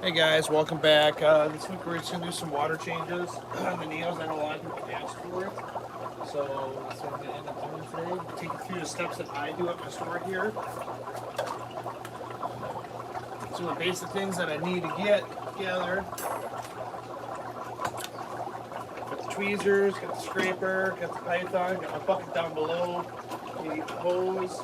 Hey guys, welcome back. This week we're just going to do some water changes on the Neos. I know a lot of people asked for it. So that's what I'm going to end up doing today. Take you through the steps that I do at my store here. Some of the basic things that I need to get together. Got the tweezers, got the scraper, got the python, got my bucket down below. Need the hose.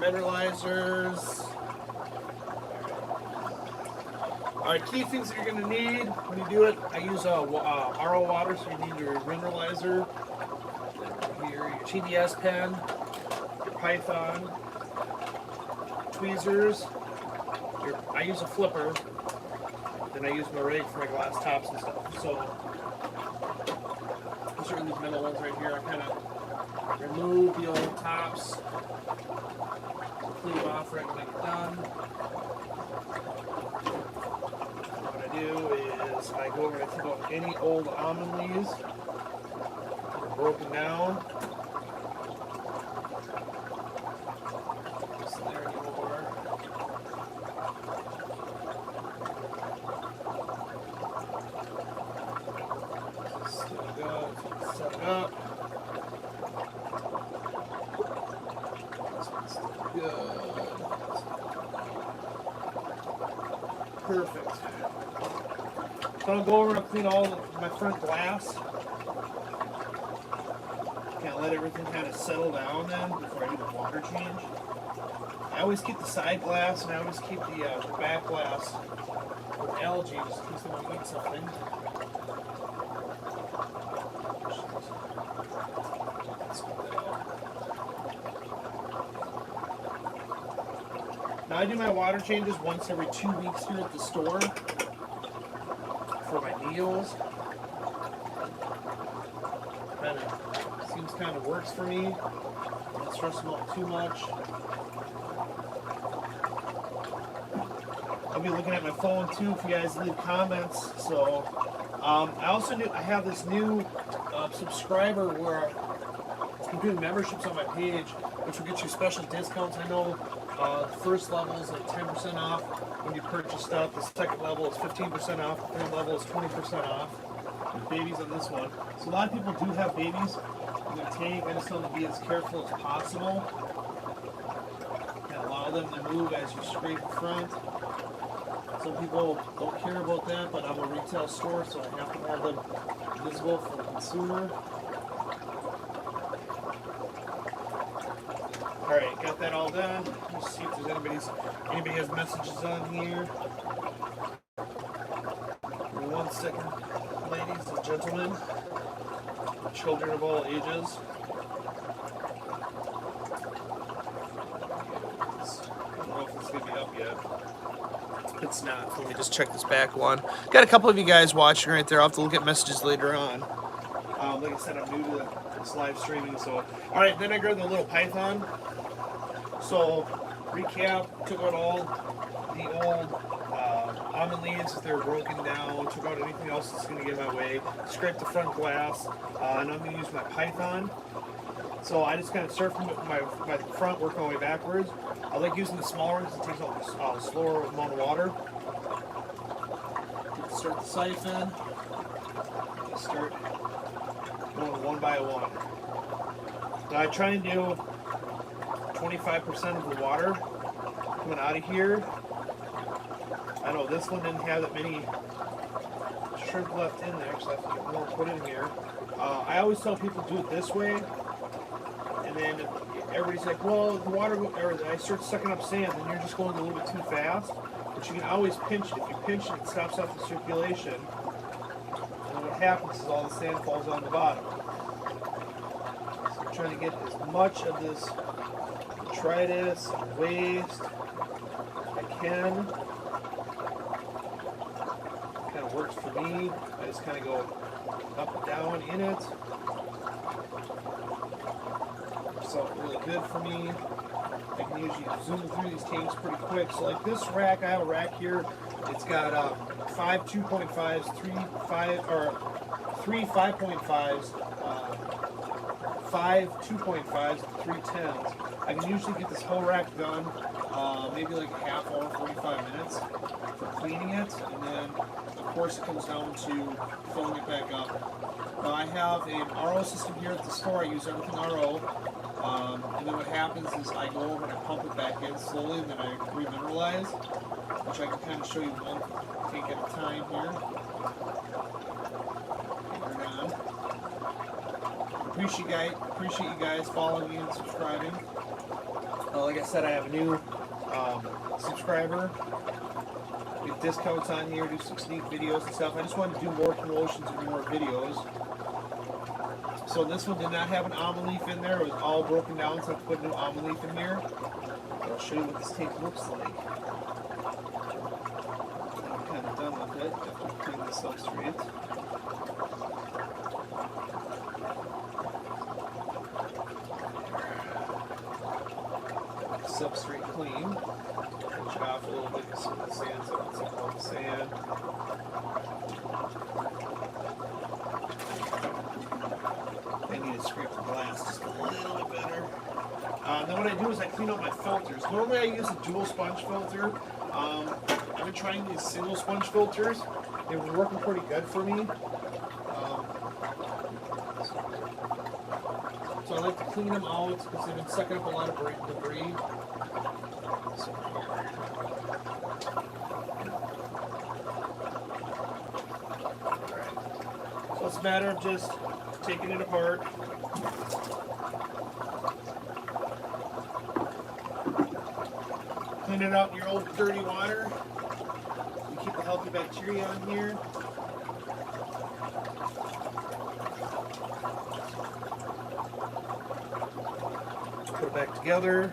Mineralizers. Alright, key things that you're going to need when you do it. I use RO water, so you need your mineralizer, your TDS pen, your Python, tweezers. I use a flipper, then I use my rake for my glass tops and stuff. So, these are these middle ones right here. I kind of remove the old tops. Cleave off right when I get done. What I do is I go over and I take out any old almond leaves that are broken down. Just there anymore. Still go, set it up. Good. Perfect. So I'll go over and clean all my front glass. Kind of let everything kind of settle down then before I do the water change. I always keep the side glass and I always keep the back glass with algae just in case they want to eat something. Now I do my water changes once every 2 weeks here at the store for my Neos. Seems kind of works for me. Don't stress them out too much. I'll be looking at my phone too if you guys leave comments. So I have this new subscriber where I'm doing memberships on my page, which will get you special discounts. I know the first level is like 10% off when you purchase stuff. The second level is 15% off. The third level is 20% off. There's babies on this one. So a lot of people do have babies in their tank. I just want to be as careful as possible. And allow them to move as you scrape the front. Some people don't care about that, but I'm a retail store, so I have to have them visible for the consumer. Alright, got that all done. Let's see if there's anybody has messages on here. Give me 1 second, ladies and gentlemen, children of all ages. I don't know if it's going to be up yet. It's not. Let me just check this back one. Got a couple of you guys watching right there. I'll have to look at messages later on. Like I said, I'm new to this live streaming, so. Alright, then I grabbed the little Python. So, recap, took out all the old almond leaves if they were broken down, took out anything else that's going to get in my way, scraped the front glass, and I'm going to use my Python. So I just kind of start from my front, work my way backwards. I like using the smaller ones, it takes a slower amount of water. Start the siphon, just start going one by one. Now I try and do 25% of the water coming out of here. I know this one didn't have that many shrimp left in there, so I have to get more put in here. I always tell people do it this way, and then everybody's like, well, the water, or I start sucking up sand, and you're just going a little bit too fast. But you can always pinch it. If you pinch it, it stops off the circulation. And what happens is all the sand falls on the bottom. So I'm trying to get as much of this detritus and waste I can. Kind of works for me. I just kind of go up and down in it. So really good for me. I can usually zoom through these tanks pretty quick. So like this rack, I have a rack here It's got 5 2.5s, 3 5.5s, 5 2.5s, and 3 10s. I can usually get this whole rack done maybe like a half hour, 45 minutes for cleaning it, and then of course it comes down to filling it back up. Now I have an RO system here at the store. I use everything RO, and then what happens is I go over and I pump it back in slowly, and then I remineralize, which I can kind of show you one tank at a time here. Appreciate you guys following me and subscribing. Like I said, I have a new subscriber. We have discounts on here, do some sneak videos and stuff. I just wanted to do more promotions and more videos. So this one did not have an almond leaf in there. It was all broken down, so I have to put a new almond leaf in here. I'll show you what this tank looks like. I'm kind of done with it. I have to clean the substrate. Substrate clean. Push off a little bit because of the sand, so it's all the sand. I need to scrape the glass just a little bit better. Then what I do is I clean out my filters. Normally I use a dual sponge filter. I've been trying these single sponge filters. They've been working pretty good for me. So I like to clean them out because they've been sucking up a lot of debris. So it's a matter of just taking it apart. Clean it out in your old dirty water. You keep the healthy bacteria on here. Put it back together.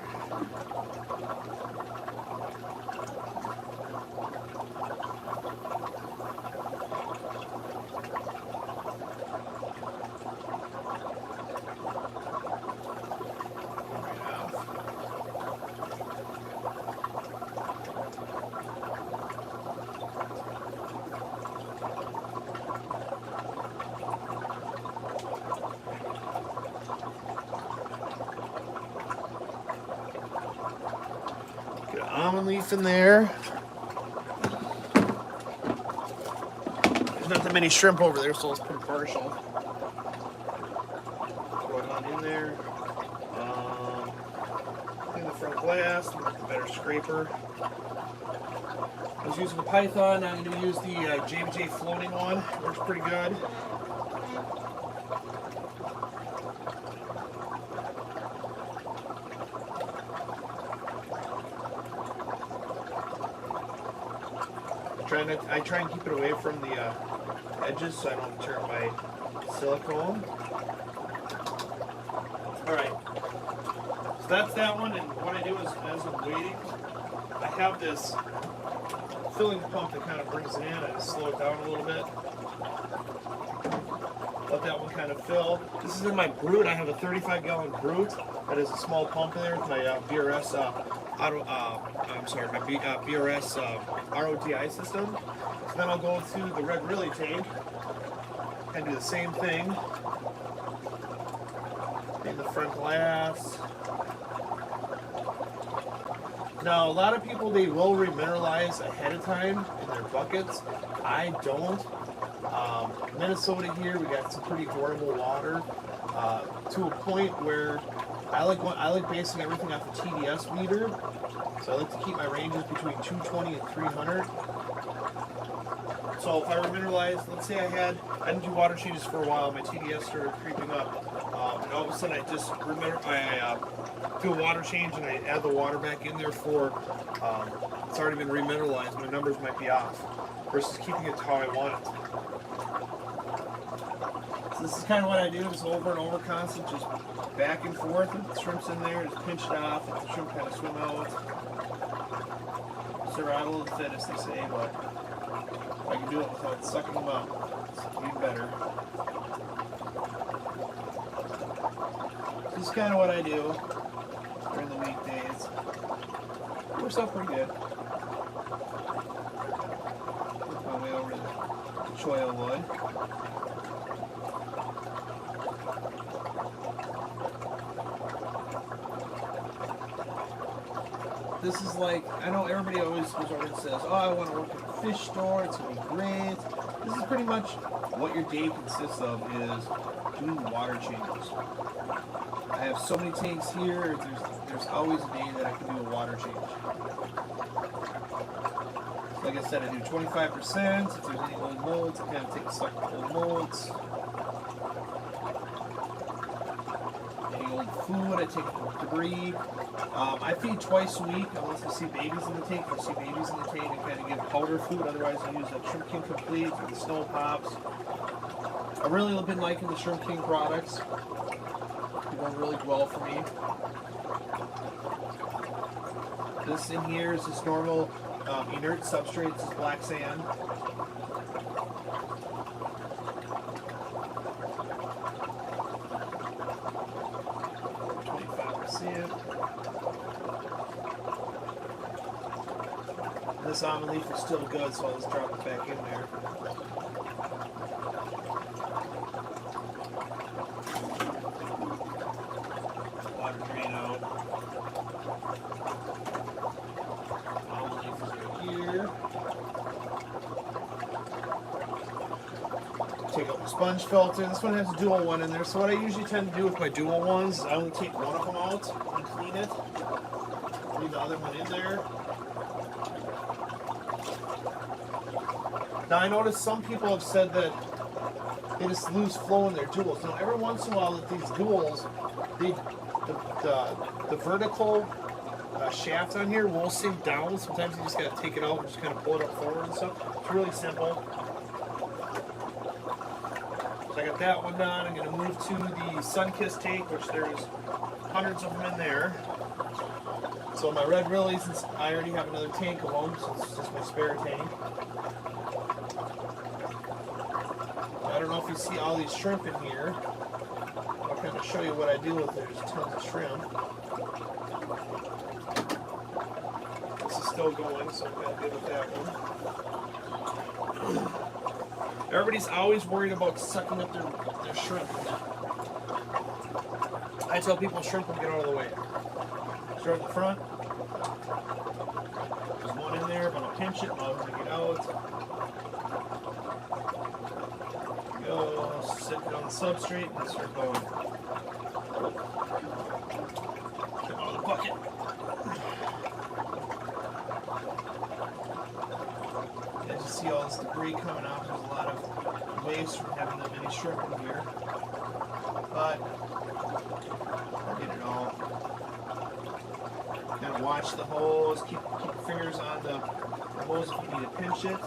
Get an almond leaf in there. There's not that many shrimp over there, so let's put a partial. Throw it on in there. Clean the front glass with a better scraper. I was using the Python. I'm going to use the JBJ floating one. Works pretty good. I try and keep it away from the edges so I don't tear my silicone. Alright, so that's that one, and what I do is, as I'm waiting, I have this filling pump that kind of brings it in. I just slow it down a little bit. Let that one kind of fill. This is in my Brute. I have a 35-gallon Brute that is a small pump in there with my BRS BRS RODI system. So then I'll go to the Red Relay tank and do the same thing. In the front glass. Now, a lot of people, they will remineralize ahead of time in their buckets. I don't. Minnesota here, we got some pretty horrible water to a point where I like basing everything off a TDS meter. So I like to keep my ranges between 220 and 300. So if I remineralize, let's say I didn't do water changes for a while, my TDS started creeping up, and all of a sudden I just do a water change and I add the water back in there for, it's already been remineralized, my numbers might be off, versus keeping it to how I want it. So this is kind of what I do, just over and over constant, just back and forth, with the shrimp's in there, just pinch it off, let the shrimp kind of swim out. Survival of the fittest, they say, but I can do it without sucking them up. It's even better. This is kind of what I do during the weekdays. It works out pretty good. beech oil would. This is like, I know everybody always goes over and says, oh, I want to work at a fish store, it's going to be great. This is pretty much what your day consists of, is doing water changes. I have so many tanks here, there's always a day that I can do a water change. Like I said, I do 25%. If there's any old molds, I kind of take stock of old molds. Any old food, I take debris. I feed twice a week unless I see babies in the tank. If I see babies in the tank, I kind of give powder food. Otherwise, I use a Shrimp King Complete or the Snow Pops. I've really been liking the Shrimp King products. They're going really well for me. This in here is just normal inert substrate. This is black sand. This almond leaf is still good, so I'll just drop it back in there. Water drain out. Almond leaf is right here. Take out the sponge filter. This one has a dual one in there, so what I usually tend to do with my dual ones, I only take one of them out and clean it. Leave the other one in there. Now I noticed some people have said that they just lose flow in their duals. Now every once in a while, that these duals, the vertical shaft on here will sink down. Sometimes you just got to take it out and just kind of pull it up forward and stuff. It's really simple. So I got that one done. I'm going to move to the Sunkist tank, which there's hundreds of them in there. So my red lilies, since I already have another tank of them, so it's just my spare tank. I don't know if you see all these shrimp in here. I'll kind of show you what I do with it. There's tons of shrimp. This is still going, so I'm kind of good with that one. Everybody's always worried about sucking up their shrimp. I tell people shrimp will get out of the way. Start at the front. There's one in there, but I'll pinch it and I'll bring it out. Go, sit it on the substrate and start going. Get out of the bucket. As you see all this debris coming out, there's a lot of waste from having that many shrimp in here. But I'll get it all. Kind of watch the hose, keep your fingers on the hose if you need to pinch it.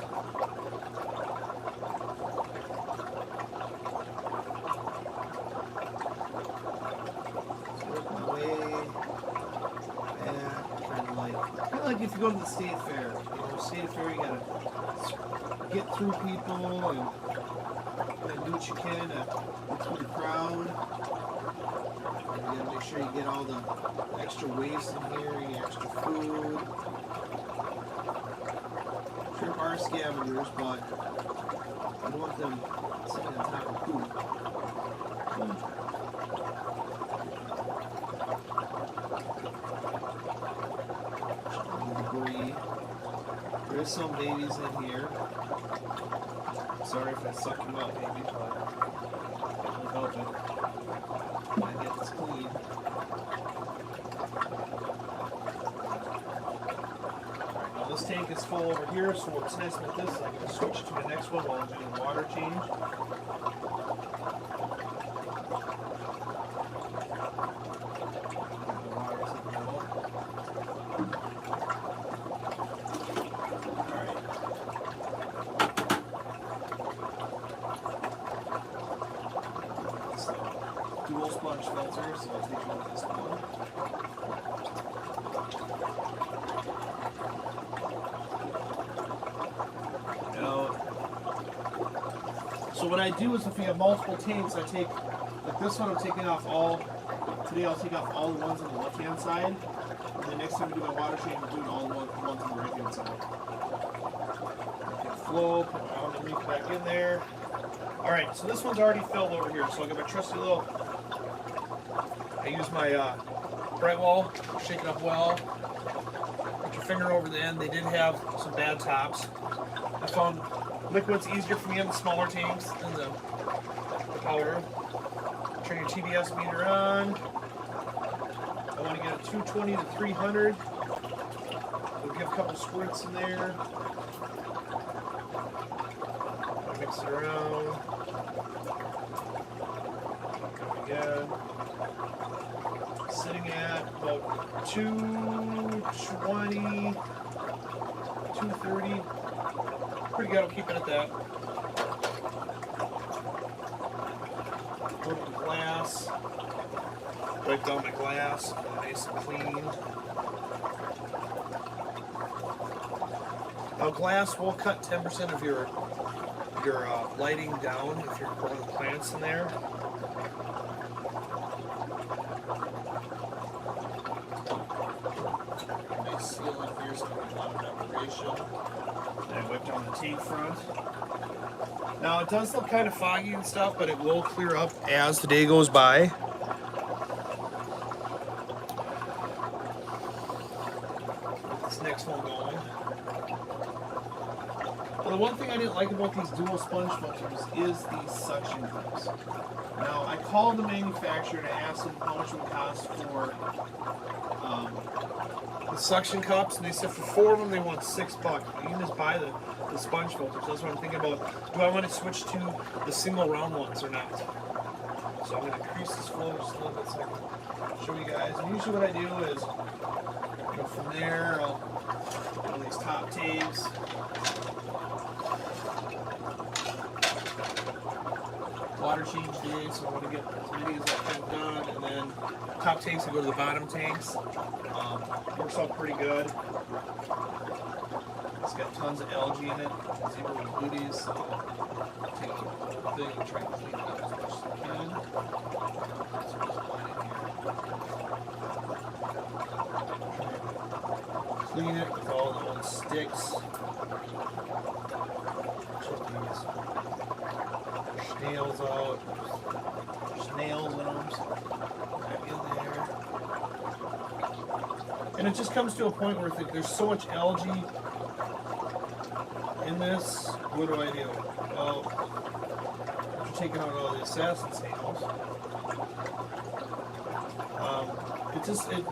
Like if you go to the state fair, state fair you gotta get through people and do what you can to get through the crowd. And you gotta make sure you get all the extra waste in here, any extra food. Shrimp are scavengers, but I don't want them sitting on top of food. There's some babies in here. Sorry if I suck them up, baby, but can't help it. I get this clean. Alright, now this tank is full over here, so what's nice with this is I can switch to the next one while I'm doing water change. Dual sponge filter, so I'll take one of this one. Now, so what I do is if we have multiple tanks, I take, like this one I'm taking off all, today I'll take off all the ones on the left hand side, and the next time we do my water change, I'm doing all the ones on the right hand side. Okay, flow, put my underneath back in there. All right, so this one's already filled over here, so I'll get my trusty little, I use my Brightwall, shake it up well, put your finger over the end. They did have some bad tops. I found liquid's easier for me on the smaller tanks than the powder. Turn your TDS meter on. I want to get a 220 to 300. We'll give a couple squirts in there. Mix it around. Again. Sitting at about 220, 230. Pretty good, I'll keep it at that. Look at the glass. Wipe down my glass, nice and clean. Now glass will cut 10% of your lighting down if you're growing plants in there. Nice sealing here so there's a lot of evaporation. And I whip down the tank front. Now it does look kind of foggy and stuff, but it will clear up as the day goes by. Get this next one going. Well, the one thing I didn't like about these dual sponge filters is these suction cups. Now, I called the manufacturer and I asked them how much it would cost for the suction cups, and they said for 4 of them they want $6. You can just buy the sponge filters. That's what I'm thinking about. Do I want to switch to the single round ones or not? So I'm going to increase this flow just a little bit so I can show you guys. And usually what I do is, from there, I'll put on these top tapes. Water change day, so I want to get as many as I can done, and then top tanks will go to the bottom tanks. Works out pretty good. It's got tons of algae in it. Zebra with booties, so I'll take the whole thing and try to clean it up as much as I can. So just line it here. Clean it with all the old sticks. Check these nails out. There's nails in them, so back in there. And it just comes to a point where there's so much algae in this. What do I do? Well, after taking out all the assassin nails,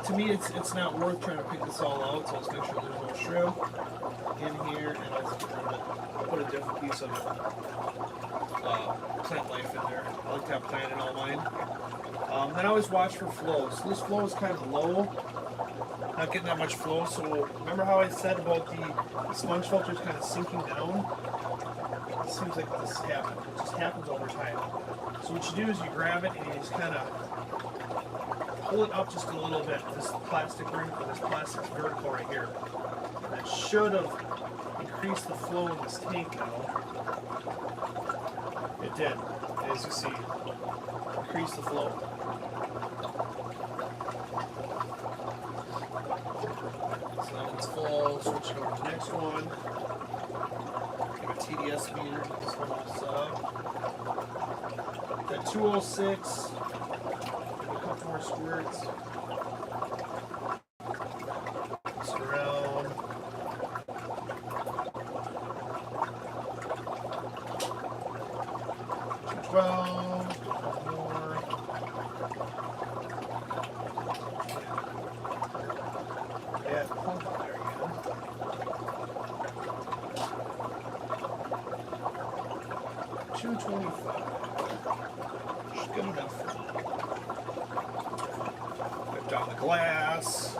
to me, it's not worth trying to pick this all out. So let's make sure there's no shrimp in here, and I'll put a different piece of plant life in there. I like to have plant in all mine. Then I always watch for flow. So this flow is kind of low, not getting that much flow. So remember how I said about the sponge filters kind of sinking down? It seems like this happens. It just happens over time. So what you do is you grab it and you just kind of pull it up just a little bit. This plastic ring, or this plastic vertical right here. And that should have increased the flow in this tank now. It did, as you see. Increase the flow. So that one's full. Switch it over to the next one. Give a TDS meter. Get this one all set up. That 206. Give a couple more squirts. Mix it around. 212. More. Yeah, pump there again. 225. Just good enough. Put down the glass.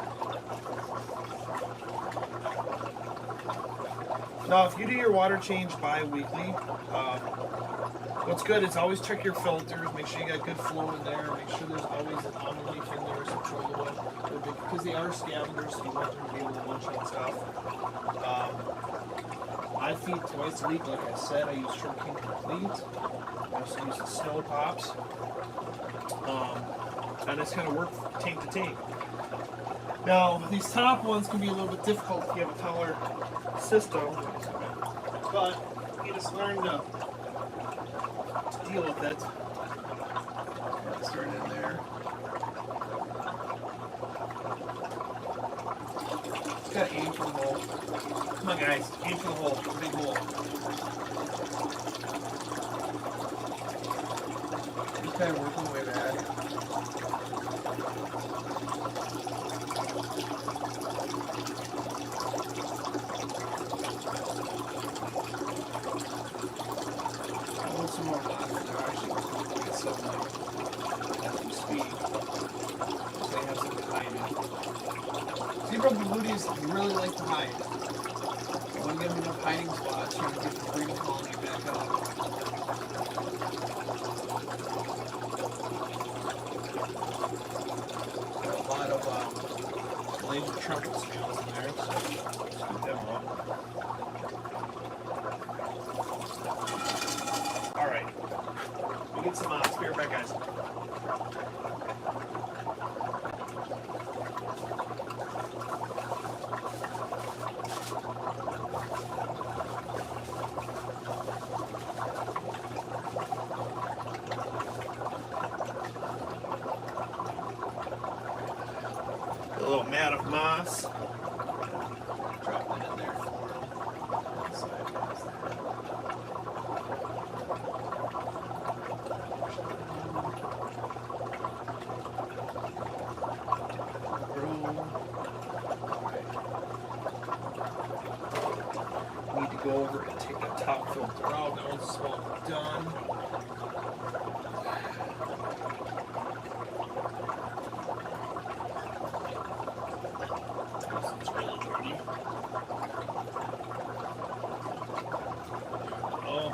Now, if you do your water change bi-weekly, what's good is always check your filters, make sure you got good flow in there, make sure there's always an almond leaf in there, some troglodyte, because they are scavengers, so you want them to be able to munch on stuff. I feed twice a week, like I said. I use Shrimp King Complete. I also use the Snow Pops. And it's kind of work tank to tank. Now, these top ones can be a little bit difficult if you have a taller system, but You just learn to deal with it. Start in there. Just gotta aim for the hole. Come on, guys, aim for the hole. Big hole. Just kind of working my way back. Some more lobsters are actually get some speed. They have some hiding. Zebra bluties really like to hide. When you give them enough hiding spots, you're going to get the breeding colony back up. Got a lot of laser trumpet scales in there, so scoop them up. Alright, we get some spearback, guys. A little mat of moss. Drop it in there for him. Need to go over and take that top filter out. That one's all done. It's really dirty. Oh.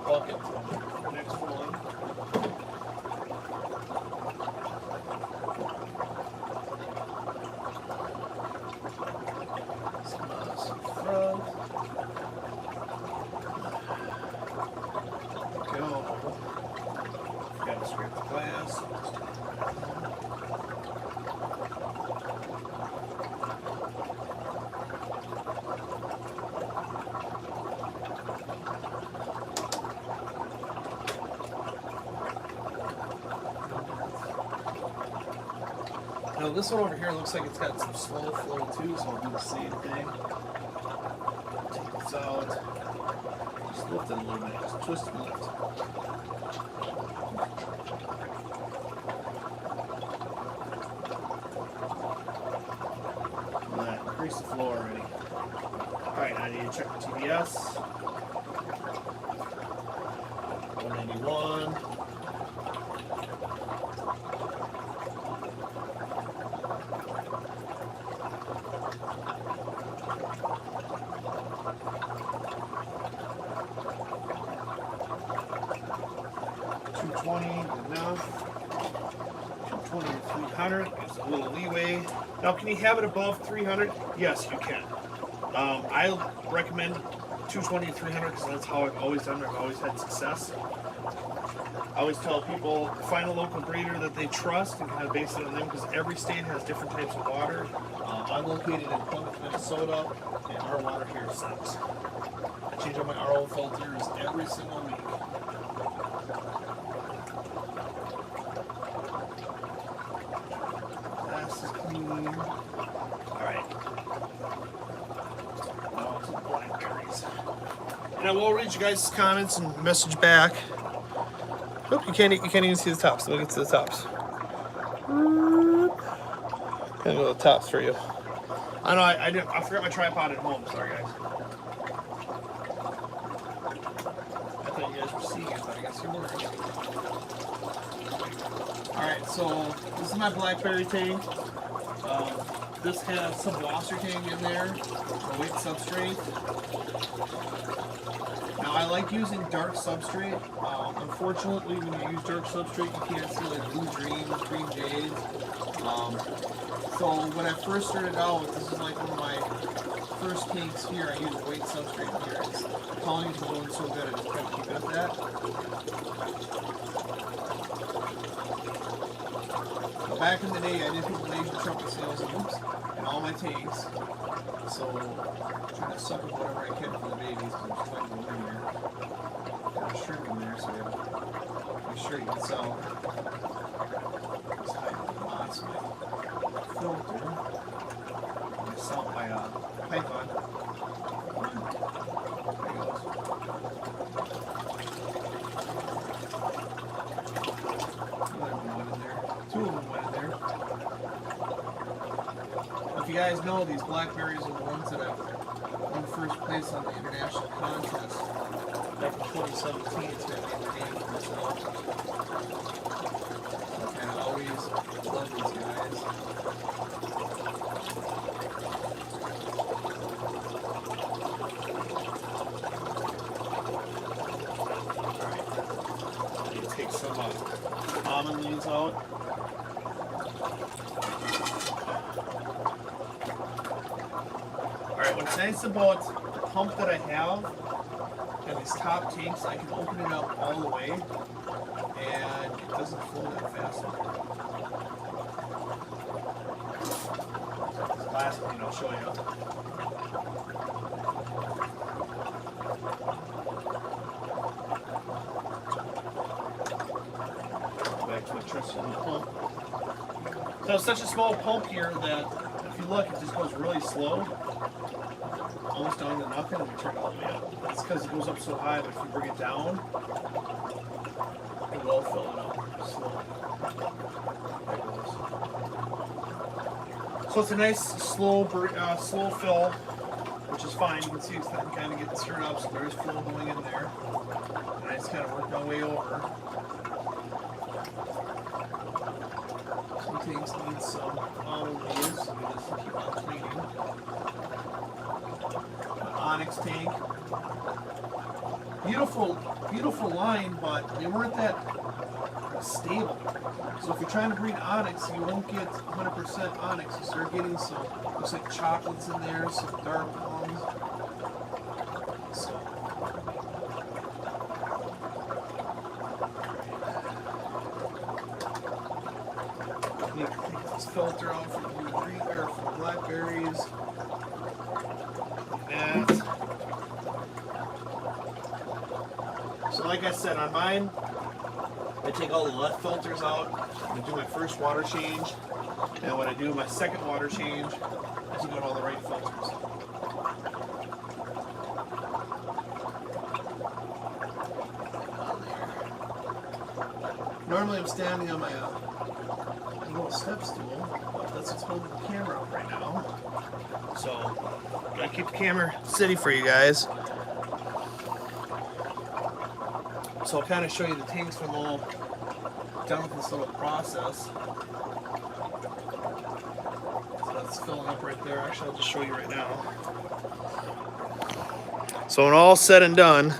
Bucket. Next one. Some front. Go. Gotta scrape the glass. Now this one over here looks like it's got some slow flow too, so I'll do the same thing. Take this out. Just lift it a little bit. Just twist and lift. That increase the flow already. Alright, I need to check the TBS. 191. Enough. 220 to 300 gives a little leeway. Now, can you have it above 300? Yes, you can. I recommend 220 to 300 because that's how I've always done it. I've always had success. I always tell people, find a local breeder that they trust and kind of base it on them because every state has different types of water. I'm located in Plymouth, Minnesota, and our water here sucks. I change out my RO filters every single week. Glass is clean. Alright. Now to the blackberries. And I will read you guys' comments and message back. Nope, you can't even see the tops. Let me get to the tops. Gonna go to the tops for you. I know I forgot my tripod at home. Sorry, guys. I thought you guys were seeing it, but I guess you weren't. Alright, so this is my blackberry tank. This has some wasser tank in there, a weight substrate. Now I like using dark substrate. Unfortunately, when you use dark substrate, you can't see like blue dreams, green jades. So when I first started out, this is like one of my first tanks here. I used weight substrate here. The colonies were doing so good, I just kept keeping at that. back in the day, I did put Malaysian trumpet sails in all my tanks. So I'm trying to suck up whatever I can for the babies because there's plenty of them in there. Got a shrimp in there, so you have to make sure you can sell. Just hide the moss, my filter. I sell my python. There he goes. Two of them went in there. If you guys know, these blackberries are the ones that I won first place on the international contest back in 2017. It's going to be the name for myself. And I always love these guys. Alright. Take some almond leaves out. Alright, what's nice about the pump that I have and these top tanks, I can open it up all the way and it doesn't flow that fast. This last one I'll show you. Back to my trusty pump. So it's such a small pump here that if you look, it just goes really slow. Almost down to nothing, and we turn it all the way up. That's because it goes up so high, but if you bring it down, it will fill it up slowly. There it goes. So it's a nice slow fill, which is fine. You can see it's kind of getting stirred up, so there's flow going in there. And I just kind of work my way over. Some tanks need some almond leaves, so we just keep on cleaning. Onyx tank. Beautiful line, but they weren't that stable. So if you're trying to breed onyx, you won't get 100% onyx. You start getting some, looks like chocolates in there, some dark plums. So. Need to take this filter out for for blackberries. And so like I said, on mine, I take all the left filters out. I do my first water change. And when I do my second water change, I take out all the right filters. Normally I'm standing on my little step stool, but that's what's holding the camera up right now. So, gotta keep the camera steady for you guys. So I'll kind of show you the tanks when we're all done with this little process. So that's filling up right there. Actually, I'll just show you right now. So when all said and done,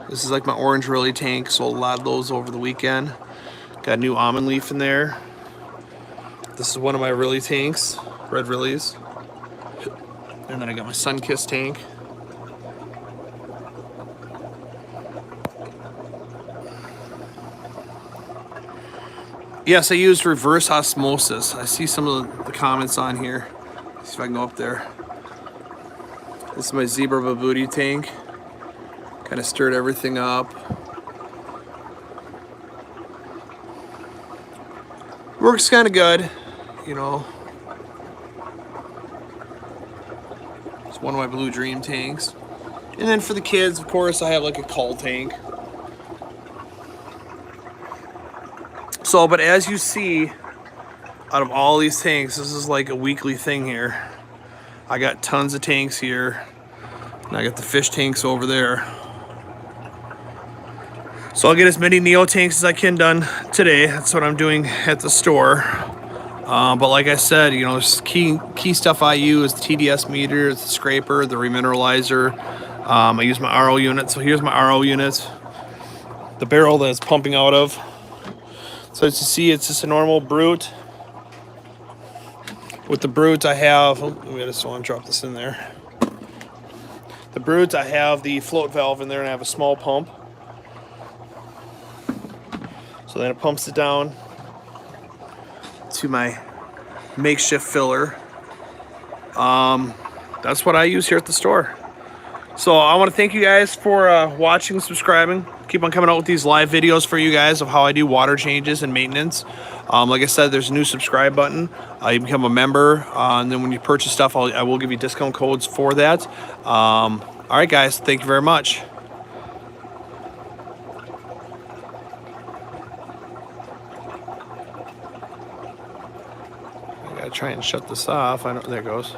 this is like my orange Riley tank. Sold a lot of those over the weekend. Got a new almond leaf in there. This is one of my Riley tanks, red Rileys. And then I got my Sunkist tank. Yes, I use reverse osmosis. I see some of the comments on here. Let's see if I can go up there. This is my Zebra Babooty tank. Kind of stirred everything up. Works kind of good, you know. It's one of my Blue Dream tanks. And then for the kids, of course, I have like a Cull tank. So, but as you see, out of all these tanks, this is like a weekly thing here. I got tons of tanks here. And I got the fish tanks over there. So I'll get as many Neo tanks as I can done today. That's what I'm doing at the store. But like I said, you know, there's key stuff I use: the TDS meter, the scraper, the remineralizer. I use my RO unit. So here's my RO unit, the barrel that it's pumping out of. So as you see, it's just a normal Brute. With the Brute, I have, I just want to drop this in there. The Brute, I have the float valve in there, and I have a small pump. So So then it pumps it down to my makeshift filler. That's what I use here at the store. So I want to thank you guys for watching, subscribing. Keep on coming out with these live videos for you guys of how I do water changes and maintenance. Like I said, there's a new subscribe button. You become a member, and then when you purchase stuff, I will give you discount codes for that. All right, guys, thank you very much. I gotta try and shut this off. There it goes.